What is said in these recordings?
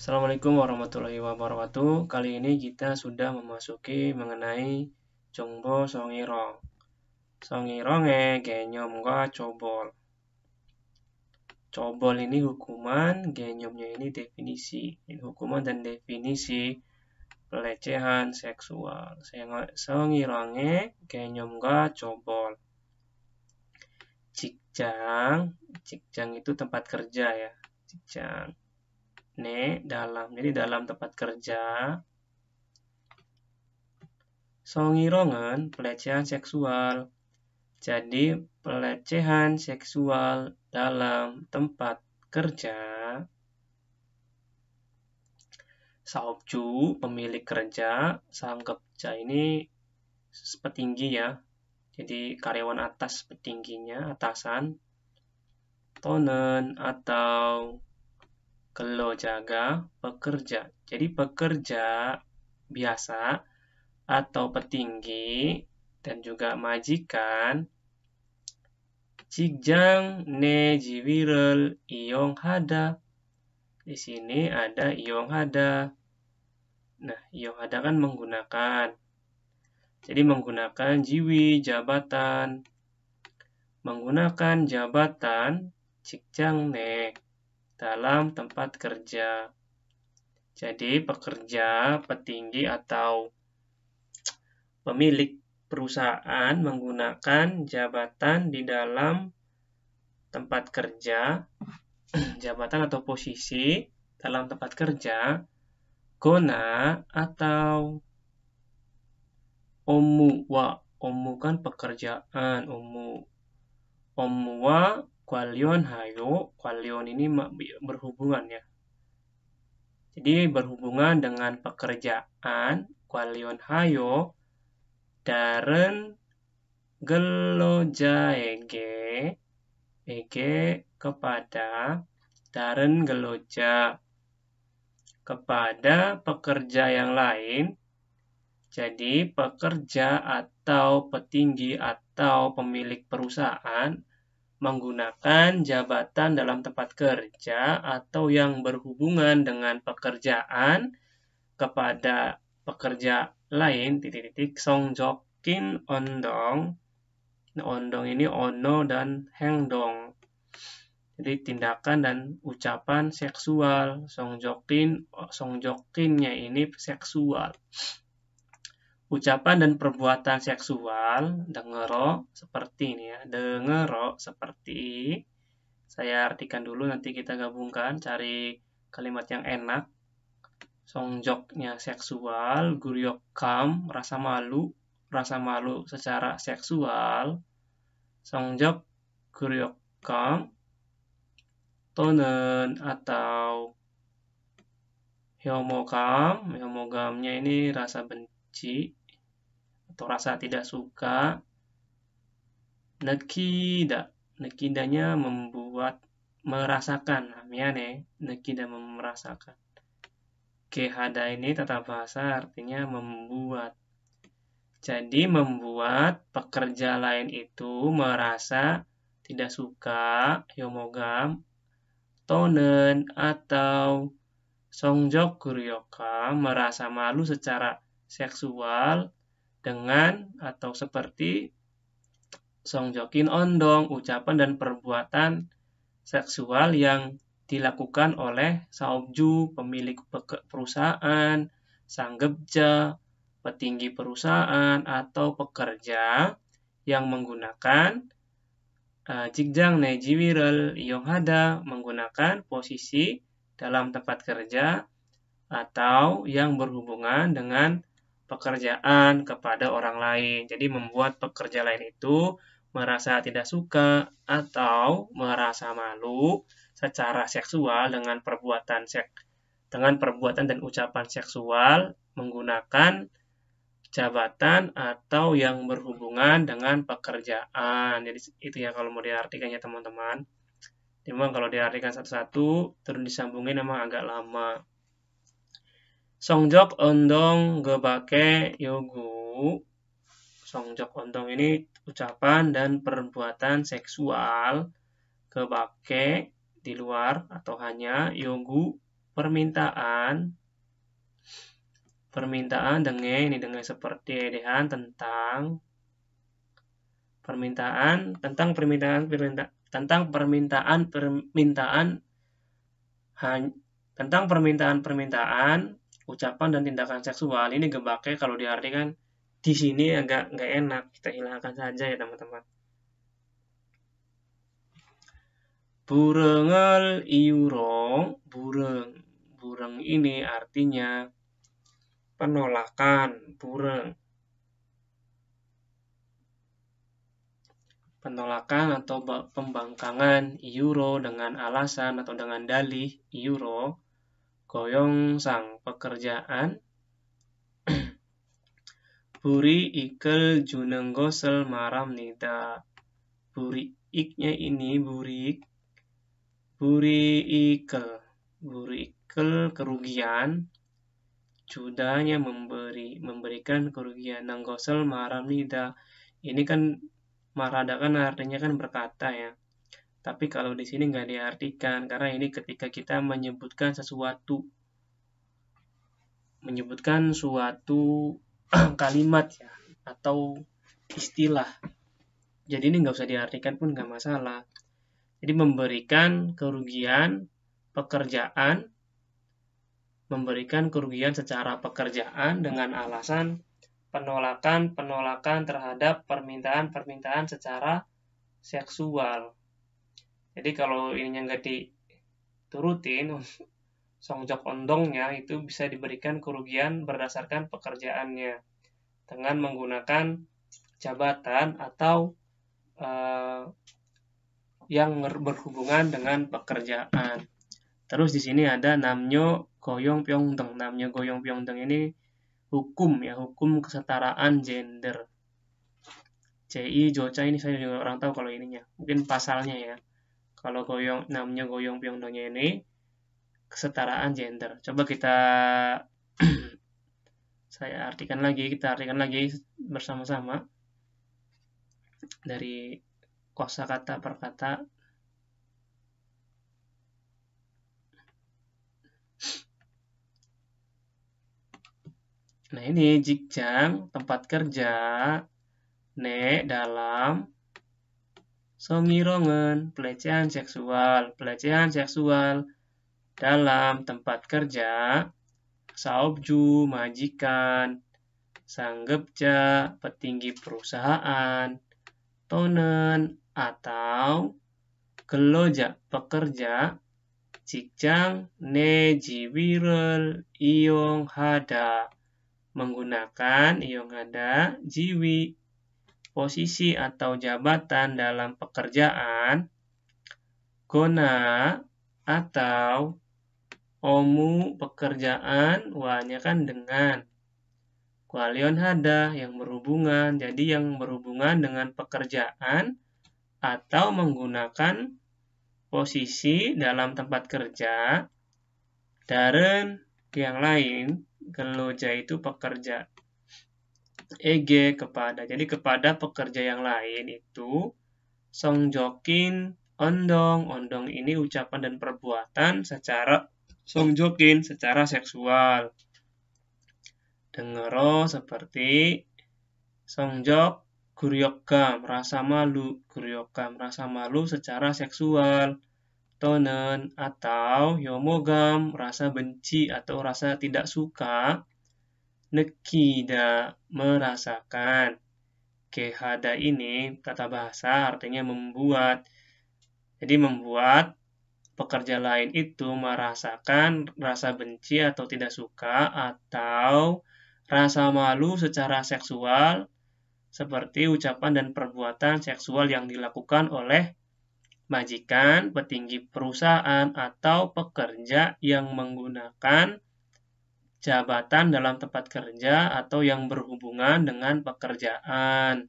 Assalamualaikum warahmatullahi wabarakatuh. Kali ini kita sudah memasuki mengenai Jongbo Songirong. Songirongnya genyomga cobol. Cobol ini hukuman, genyomnya ini definisi. Ini hukuman dan definisi pelecehan seksual. Songirongnya genyomga cobol. Cikjang itu tempat kerja ya. Cikjang. Dalam. Jadi dalam tempat kerja. Songirongan pelecehan seksual. Jadi pelecehan seksual dalam tempat kerja. Saobju pemilik kerja, sanggepja ini petinggi ya. Jadi karyawan atas petingginya, atasan. Tonen atau gelo jaga pekerja. Jadi pekerja biasa atau petinggi dan juga majikan. Cikjang ne jiwirel iong hada. Di sini ada iong hada. Nah, iong hada kan menggunakan. Jadi menggunakan jiwi jabatan. Menggunakan jabatan cikjang ne dalam tempat kerja. Jadi pekerja, petinggi atau pemilik perusahaan menggunakan jabatan di dalam tempat kerja, jabatan atau posisi dalam tempat kerja, gona atau omuwa. Omu kan pekerjaan, omuwa kwalion hayo. Kwalion ini berhubungan ya. Jadi berhubungan dengan pekerjaan, kwalion hayo, daren geloja ege kepada daren geloja kepada pekerja yang lain. Jadi pekerja atau petinggi atau pemilik perusahaan menggunakan jabatan dalam tempat kerja atau yang berhubungan dengan pekerjaan kepada pekerja lain, songjokin ondong. Nah, ondong ini ono dan hengdong. Jadi tindakan dan ucapan seksual. Songjokinnya ini seksual. Ucapan dan perbuatan seksual, dengero seperti ini ya. Dengero seperti, saya artikan dulu, nanti kita gabungkan, cari kalimat yang enak. Songjoknya seksual, guryokam, rasa malu secara seksual. Songjok guryokam, tonen atau hyomogamnya ini rasa benci atau rasa tidak suka. Nekidanya membuat, merasakan. Nekida merasakan. Kehada ini tata bahasa artinya membuat. Jadi membuat pekerja lain itu merasa tidak suka, hyomogam, tonen atau songjok guryoka merasa malu secara seksual dengan atau seperti songjokin ondong, ucapan dan perbuatan seksual yang dilakukan oleh saobju, pemilik perusahaan, sanggepja, petinggi perusahaan, atau pekerja yang menggunakan cikjang nejiwirel iong hada, menggunakan posisi dalam tempat kerja atau yang berhubungan dengan pekerjaan kepada orang lain. Jadi membuat pekerja lain itu merasa tidak suka atau merasa malu secara seksual dengan perbuatan dan ucapan seksual menggunakan jabatan atau yang berhubungan dengan pekerjaan. Jadi itu ya kalau mau diartikannya teman-teman. Memang kalau diartikan satu-satu terus disambungin memang agak lama. Songjok ondong gebake yogu. Songjok ondong ini ucapan dan perbuatan seksual gebake di luar atau hanya yogu permintaan dengan seperti edehan tentang permintaan, ucapan dan tindakan seksual. Ini gebaknya kalau diartikan di sini agak nggak enak, kita hilangkan saja ya teman-teman. Burengel iurong, bureng ini artinya penolakan, penolakan atau pembangkangan iuro dengan alasan atau dengan dalih iuro goyong sang pekerjaan buri ikel juneng gosel maram nida. Buri iknya ini buri ikel kerugian, judanya memberikan kerugian. Nanggosel maram nida, ini kan marada kan artinya kan berkata ya. Tapi kalau di sini nggak diartikan, karena ini ketika kita menyebutkan suatu kalimat ya, atau istilah. Jadi ini nggak usah diartikan pun nggak masalah. Jadi memberikan kerugian secara pekerjaan dengan alasan penolakan terhadap permintaan secara seksual. Jadi kalau ininya nggak diturutin, songjok ondongnya itu bisa diberikan kerugian berdasarkan pekerjaannya dengan menggunakan jabatan atau yang berhubungan dengan pekerjaan. Terus di sini ada namnyo goyong pyongdeng. Namnyo goyong pyongdeng ini hukum kesetaraan gender. CI Joca ini saya juga orang tahu kalau ininya. Mungkin pasalnya ya. Kalau namnyo goyong pyongdengnya ini kesetaraan gender. Coba kita kita artikan lagi bersama-sama dari kosakata per kata. Nah ini jikjang tempat kerja ne dalam songirongen pelecehan seksual dalam tempat kerja saobju majikan sanggepja petinggi perusahaan tonen atau geloja pekerja jikjang ne jiwirel iong hada menggunakan iong hada jiwi posisi atau jabatan dalam pekerjaan gona atau omu pekerjaan wanya kan dengan kualion hada yang berhubungan, jadi yang berhubungan dengan pekerjaan atau menggunakan posisi dalam tempat kerja daren yang lain. Geloja itu pekerja kepada, jadi kepada pekerja yang lain itu songjokin ondong ini ucapan dan perbuatan secara songjokin secara seksual. Dengero seperti songjok guryokam rasa malu secara seksual. Tonen atau yomogam rasa benci atau rasa tidak suka. Nekida merasakan. Kehada ini kata bahasa artinya membuat. Jadi membuat pekerja lain itu merasakan rasa benci atau tidak suka atau rasa malu secara seksual seperti ucapan dan perbuatan seksual yang dilakukan oleh majikan, petinggi perusahaan, atau pekerja yang menggunakan jabatan dalam tempat kerja atau yang berhubungan dengan pekerjaan.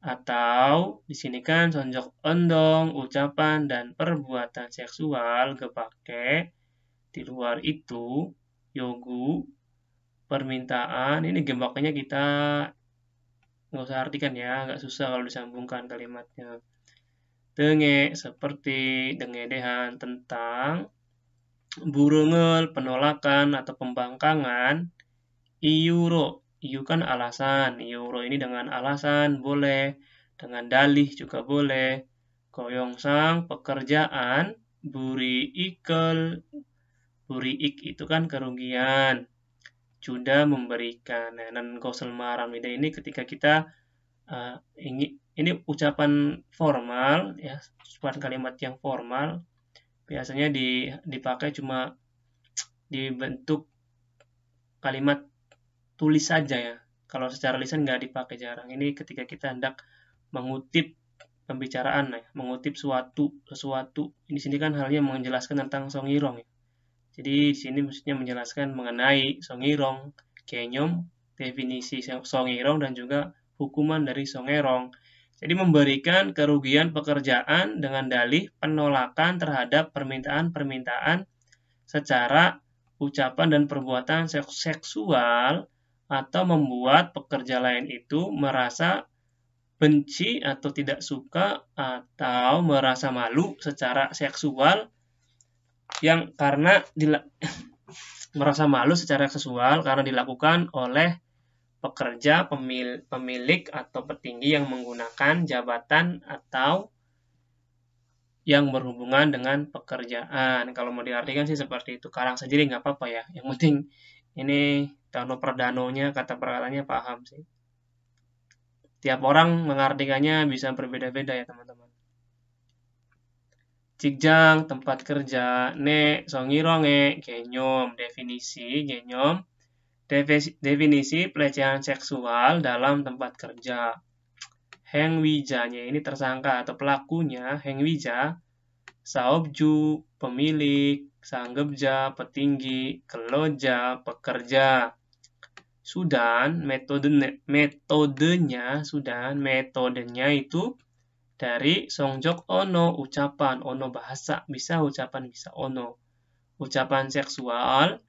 Atau di sini kan sonjok ondong, ucapan dan perbuatan seksual kepake di luar itu yogu permintaan. Ini gembaknya kita nggak usah artikan ya, agak susah kalau disambungkan kalimatnya. Denge seperti dengedehan tentang burengel, penolakan atau pembangkangan, iuro, iu kan alasan, iuro ini dengan alasan boleh, dengan dalih juga boleh, goyongsang pekerjaan, buri ikel, buri ik itu kan kerugian, juda memberikan. Nah, dan gosel maram ini ketika kita ini ucapan formal ya, ucapan kalimat yang formal biasanya dipakai cuma di bentuk kalimat tulis saja ya. Kalau secara lisan nggak dipakai, jarang. Ini ketika kita hendak mengutip pembicaraan ya, mengutip sesuatu. Ini sini kan halnya menjelaskan tentang songirong ya. Jadi di sini maksudnya menjelaskan mengenai songirong, kenyom, definisi songirong dan juga hukuman dari songerong. Jadi memberikan kerugian pekerjaan dengan dalih penolakan terhadap permintaan-permintaan secara ucapan dan perbuatan seksual atau membuat pekerja lain itu merasa benci atau tidak suka atau merasa malu secara seksual yang karena merasa malu secara seksual karena dilakukan oleh pekerja, pemilik atau petinggi yang menggunakan jabatan atau yang berhubungan dengan pekerjaan. Kalau mau diartikan sih seperti itu. Karang sendiri nggak apa-apa ya. Yang penting ini dano perdanonya, kata perkataannya paham sih. Tiap orang mengartikannya bisa berbeda-beda ya teman-teman. Cikjang, tempat kerja, ne, songironge, genyom, definisi, genyom, definisi pelecehan seksual dalam tempat kerja. Hengwijanya ini tersangka atau pelakunya, hengwija, saobju, pemilik, sanggebja, petinggi, keloja, pekerja. Sudan, metodenya itu dari songjok ono, ucapan, ono bahasa, bisa ucapan, bisa ono. Ucapan seksual,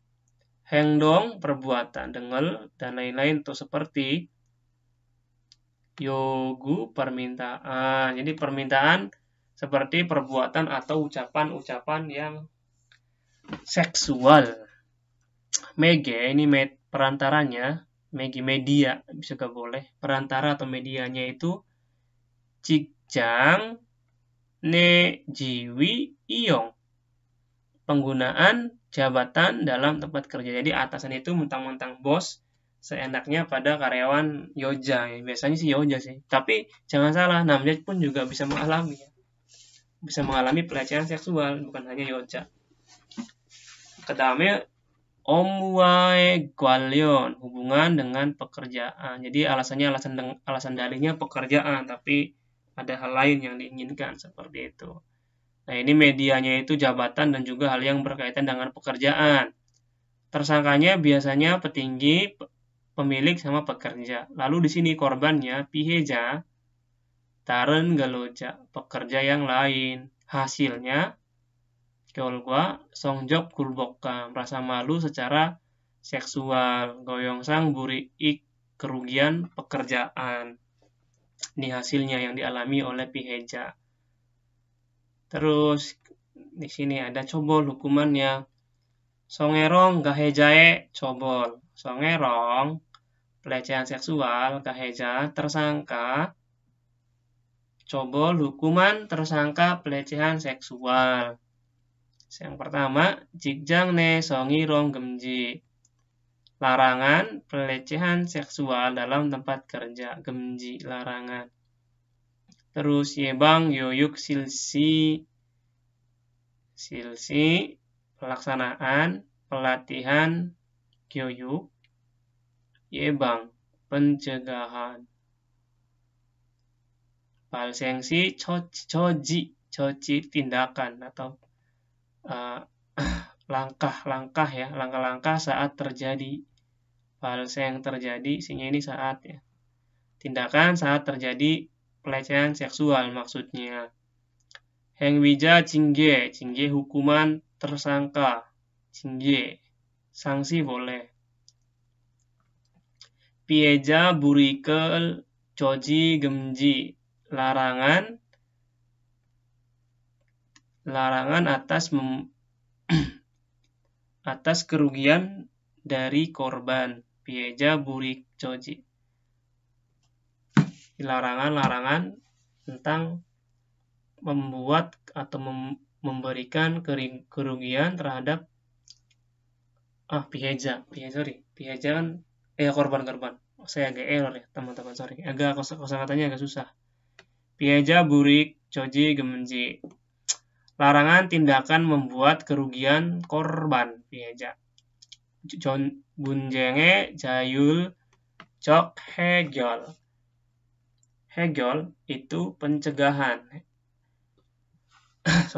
hengdong, perbuatan, dengel, dan lain-lain tuh seperti yogu, permintaan. Jadi permintaan seperti perbuatan atau ucapan-ucapan yang seksual. Mege, ini perantaranya, megi media, bisa gak boleh. Perantara atau medianya itu cikjang, ne, jiwi, iyong. Penggunaan jabatan dalam tempat kerja. Jadi atasan itu mentang-mentang bos, seenaknya pada karyawan yoja. Ya. Biasanya sih yoja sih. Tapi jangan salah, namanya pun juga bisa mengalami. Ya. Bisa mengalami pelecehan seksual, bukan hanya yoja. Kedamnya omwae gwalion, hubungan dengan pekerjaan. Jadi alasannya alasan dalihnya pekerjaan, tapi ada hal lain yang diinginkan seperti itu. Nah, ini medianya itu jabatan dan juga hal yang berkaitan dengan pekerjaan. Tersangkanya biasanya petinggi, pemilik sama pekerja. Lalu di sini korbannya piheja, taren galoja, pekerja yang lain. Hasilnya Keolgwa songjok kulboka, merasa malu secara seksual. Goyongsang buri ik, kerugian pekerjaan. Ini hasilnya yang dialami oleh piheja. Terus di sini ada cobol hukumannya. Songerong gahejae cobol. Songerong pelecehan seksual, gaheja tersangka. Cobol hukuman tersangka pelecehan seksual. Yang pertama, jikjang ne songirong gemji. Larangan pelecehan seksual dalam tempat kerja, gemji larangan. Terus yebang yoyuk silsi pelaksanaan pelatihan yoyuk yebang pencegahan. Palsengsi coci tindakan atau langkah-langkah ya, langkah-langkah saat terjadi. Palseng terjadi, isinya ini saat ya. Tindakan saat terjadi pelecehan seksual maksudnya. Hengwija jingge hukuman tersangka. Jingge, sanksi boleh. Pieja burikel coji gemji, larangan atas atas kerugian dari korban. Pieja burik joji. Larangan-larangan tentang membuat atau memberikan kerugian terhadap pieja kan korban. Saya agak error ya teman-teman, sorry. Agak kosakatanya agak susah. Pieja burik joji gemenji. Larangan tindakan membuat kerugian korban. Pieja. Bunjenge jayul cok hegyol. Hegyol itu pencegahan.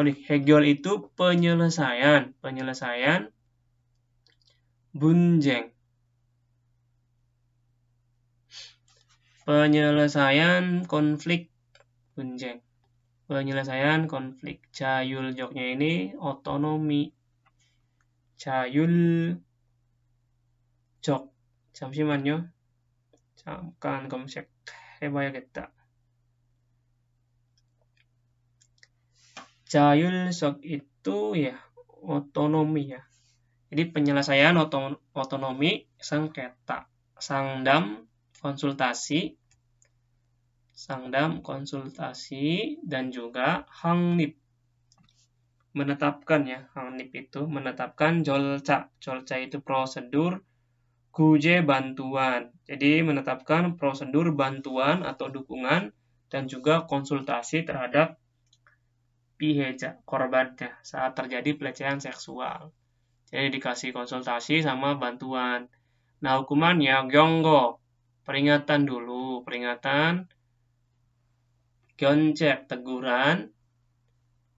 Hegyol itu penyelesaian. Bunjeng. Penyelesaian konflik. Bunjeng. Penyelesaian konflik. Jayul joknya ini otonomi. Jayul jok. 잠시만요. 잠깐 검색해봐야겠다. 자율적 itu ya otonomi ya. Jadi penyelesaian otonomi sengketa. Sangdam konsultasi dan juga hangnip. Menetapkan ya, hangnip itu menetapkan jolca. Jolca itu prosedur guje bantuan. Jadi menetapkan prosedur bantuan atau dukungan dan juga konsultasi terhadap piheja, korbannya saat terjadi pelecehan seksual. Jadi dikasih konsultasi sama bantuan. Nah, hukumannya gyonggo, peringatan dulu, gyonjek, teguran,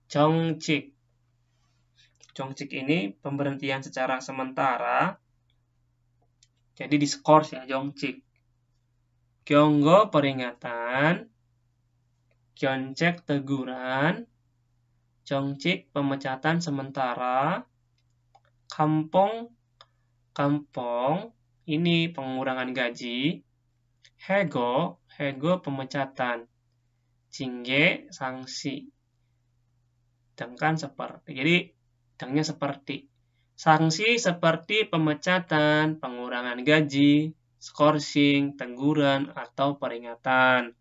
jongcik. Jongcik ini pemberhentian secara sementara. Jadi diskors ya, jongcik. Gyonggo peringatan, gyonjek teguran, jongcik pemecatan sementara, kampong ini pengurangan gaji, hego pemecatan, jingge sanksi. Dengnya seperti sanksi seperti pemecatan, pengurangan gaji, skorsing, teguran atau peringatan.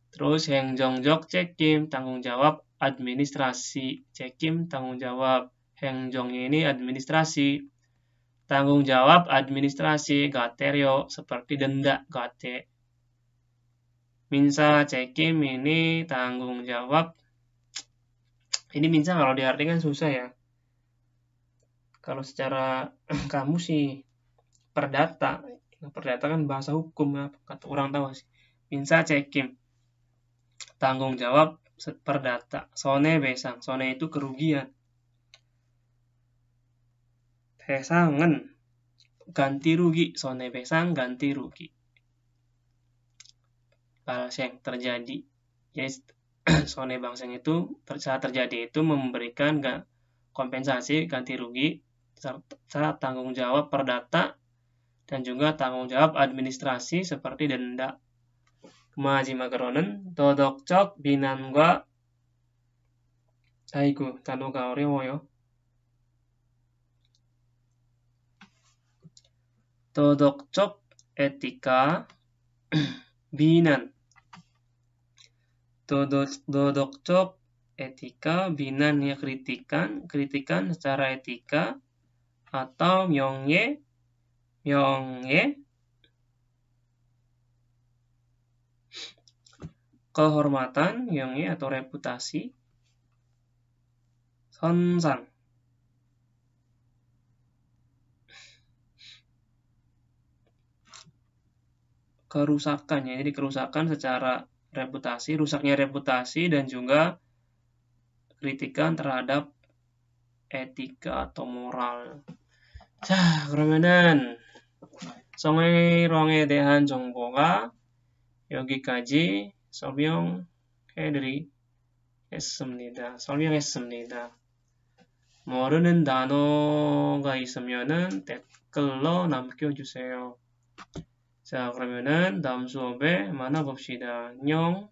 Terus hengjong-jok cekim, tanggung jawab administrasi. Cekim tanggung jawab. Hengjong ini administrasi. Tanggung jawab administrasi, gaterio, seperti denda, gate. Minsa cekim ini tanggung jawab. Ini minsa kalau diartikan susah ya. Kalau secara kamu sih perdata kan bahasa hukum ya, kata orang tahu sih. Minsa cekim. Tanggung jawab perdata. Sone besang. Sone itu kerugian. Besangen ganti rugi. Sone besang ganti rugi. Balseng terjadi. Jadi sone bangseng itu saat terjadi itu memberikan kompensasi ganti rugi serta tanggung jawab perdata dan juga tanggung jawab administrasi seperti denda. 마지막으로는 도덕적 비난과 단어가 어려워요. 도덕적 etika binan. 도덕적 etika binan ya kritikan secara etika atau 명예 kehormatan, 명예 atau reputasi, 선상 kerusakan ya, jadi kerusakan secara reputasi, rusaknya reputasi dan juga kritikan terhadap etika atau moral. 자, 그러면은 성희롱에 대한 정보가 여기까지 설명했습니다. 모르는 단어가 있으면은 댓글로 남겨주세요. 자, 그러면은 다음 수업에 만나봅시다. 안녕.